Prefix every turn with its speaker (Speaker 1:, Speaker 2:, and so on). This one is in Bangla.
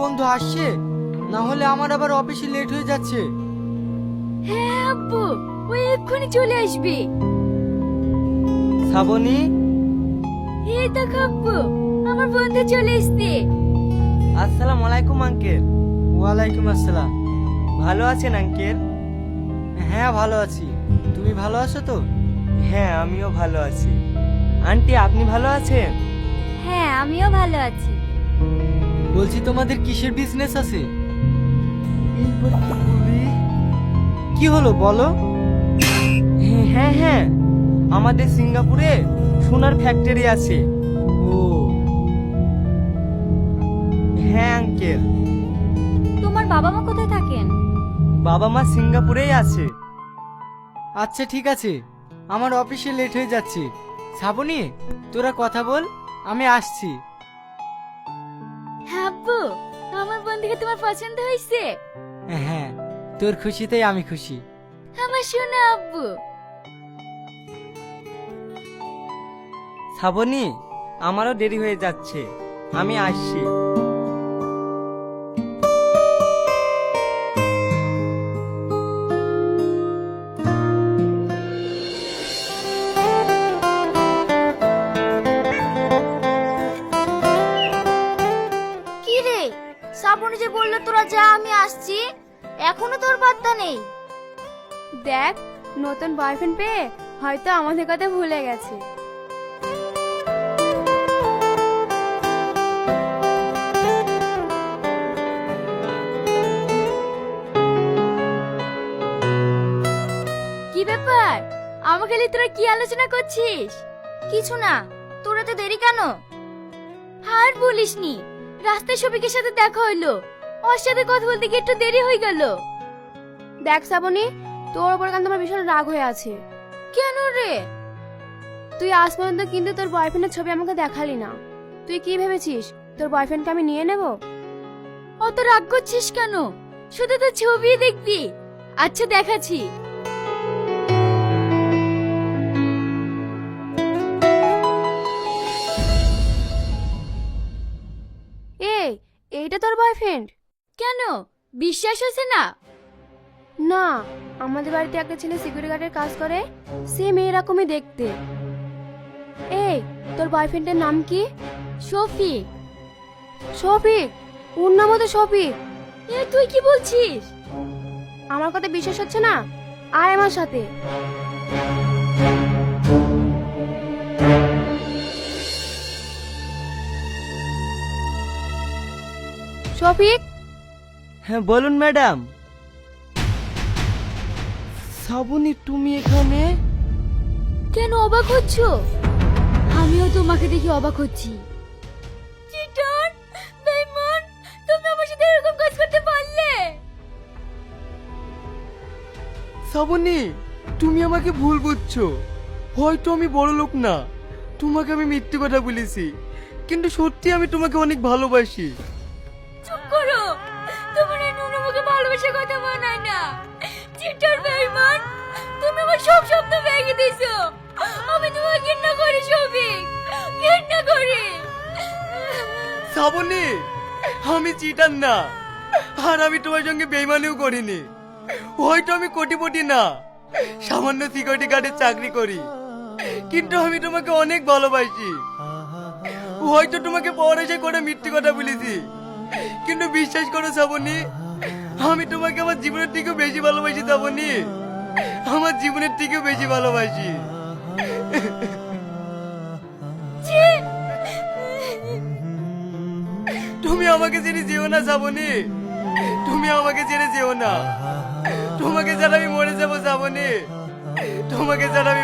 Speaker 1: বন্ধু আসছে, না হলে আমার আবার অফিসে লেট হয়ে যাচ্ছে।
Speaker 2: হ্যাঁ আব্বু, ওই এক্ষুনি চলে আসবে।
Speaker 1: শ্রাবণী,
Speaker 2: এই দেখো আব্বু, আমার বন্ধু চলে এসছে।
Speaker 3: আসসালামু আলাইকুম আঙ্কেল।
Speaker 1: ওয়ালাইকুম আসসালাম।
Speaker 3: ভালো আছেন আঙ্কেল?
Speaker 1: হ্যাঁ ভালো আছি, তুমি ভালো আছো তো?
Speaker 3: হ্যাঁ আমিও ভালো আছি। আন্টি আপনি ভালো আছেন?
Speaker 2: হ্যাঁ আমিও ভালো আছি।
Speaker 1: বলছি তোমাদের কিসের বিজনেস আছে? কি হলো বলো?
Speaker 3: হ্যাঁ হ্যাঁ, আমাদের সিঙ্গাপুরে সোনার ফ্যাক্টরি আছে।
Speaker 1: ও,
Speaker 3: হ্যাঁ আঙ্কেল।
Speaker 2: তোমার বাবা মা কোথায় থাকেন?
Speaker 3: বাবা মা সিঙ্গাপুরেই আছে।
Speaker 1: আচ্ছা ঠিক আছে, আমার অফিসে লেট হয়ে যাচ্ছে। শ্রাবণী, তোরা কথা বল, আমি আসছি।
Speaker 2: হ্যাঁ আব্বু, আমার বন্ধুকে তোমার পছন্দ হয়েছে?
Speaker 1: হ্যাঁ, তোর খুশিতেই আমি খুশি।
Speaker 2: আমার শোনা আব্বু।
Speaker 3: শ্রাবণী, আমারও দেরি হয়ে যাচ্ছে, আমি আসছি।
Speaker 2: কি রে, শ্রাবণী যে বললো তোরা যা আমি আসছি, এখনো তোর বার্তা নেই?
Speaker 4: দেখ, নতুন বয়ফ্রেন্ড পেয়ে হয়তো আমাদের কথা ভুলে গেছে।
Speaker 2: কি ব্যাপার, আমাকে নিয়ে তোরা কি আলোচনা করছিস? কিছু না, তোরা তো দেরি কেন? আর বলিসনি, রাস্তায় শফিকের সাথে দেখা হইলো, ওর সাথে কথা বলতে গিয়ে একটু দেরি হয়ে গেল।
Speaker 4: দেখ শ্রাবণী, তোর ওপর কিন্তু আমার ভীষণ রাগ হয়ে আছে।
Speaker 2: কেন রে?
Speaker 4: তুই আজ পর্যন্ত কিন্তু তোর বয়ফ্রেন্ডের ছবি আমাকে দেখালি না। তুই কি ভেবেছিস তোর বয়ফ্রেন্ডকে আমি নিয়ে নেব?
Speaker 2: অত রাগ করছিস কেন? শুধু তো ছবি দেখবি। আচ্ছা দেখাচ্ছি।
Speaker 4: এই, এইটা তোর বয়ফ্রেন্ড?
Speaker 2: কেন, বিশ্বাস হচ্ছে না?
Speaker 4: না, আমাদের বাড়িতে একটা ছেলে সিকিউরিটি গার্ডের কাজ করে, সেম এরকমই দেখতে। এই, তোর বয়ফ্রেন্ডের নাম কি?
Speaker 2: শফিক।
Speaker 4: শফিক? ওর নামও তো শফিক।
Speaker 2: এ তুই কি বলছিস?
Speaker 4: আমার কথা বিশ্বাস হচ্ছে না? আয় আমার সাথে। শফিক,
Speaker 3: হ্যাঁ বলুন ম্যাডাম। শ্রাবণী তুমি এখানে?
Speaker 2: কেন অবাক হচ্ছ? আমিও তোমাকে দেখে অবাক হচ্ছি। চিটার, বেঈমান, তুমি আমার সাথে এরকম কাজ করতে পারলে?
Speaker 1: শ্রাবণী, তুমি আমাকে ভুল বুঝছো। হয়তো আমি বড় লোক না, তোমাকে আমি মিথ্যে কথা বলেছি, কিন্তু সত্যি আমি তোমাকে অনেক ভালোবাসি।
Speaker 2: চুপ করো, তোমার এই নোংরা মুখে ভালোবাসার কথা মানায় না। চিটার, বেঈমান, তুমি আমার সব স্বপ্ন ভেঙে দিয়েছো। আমি তোমাকে ঘৃণা করি শফিক, ঘৃণা করি।
Speaker 1: শ্রাবণী, আমি চিটার না, আর আমি তোমার সঙ্গে বেইমানিও করিনি। হয়তো আমি কোটিপতি না, সামান্য সিকিউরিটি গার্ডের চাকরি করি, কিন্তু আমি তোমাকে অনেক ভালোবাসি। হয়তো তোমাকে পড়াশোনা করে মিথ্যে কথা বলেছি, কিন্তু বিশ্বাস করো শ্রাবণী, আমি তোমাকে আমার জীবনের থেকেও বেশি ভালোবাসি। শ্রাবণী, আমার জীবনের থেকেও বেশি ভালোবাসি। তুমি আমাকে ছেড়ে যেও না শ্রাবণী, তুমি আমাকে ছেড়ে যেও না। তোমাকে ছাড়া আমি মরে যাবো শ্রাবণী, তোমাকে ছাড়া আমি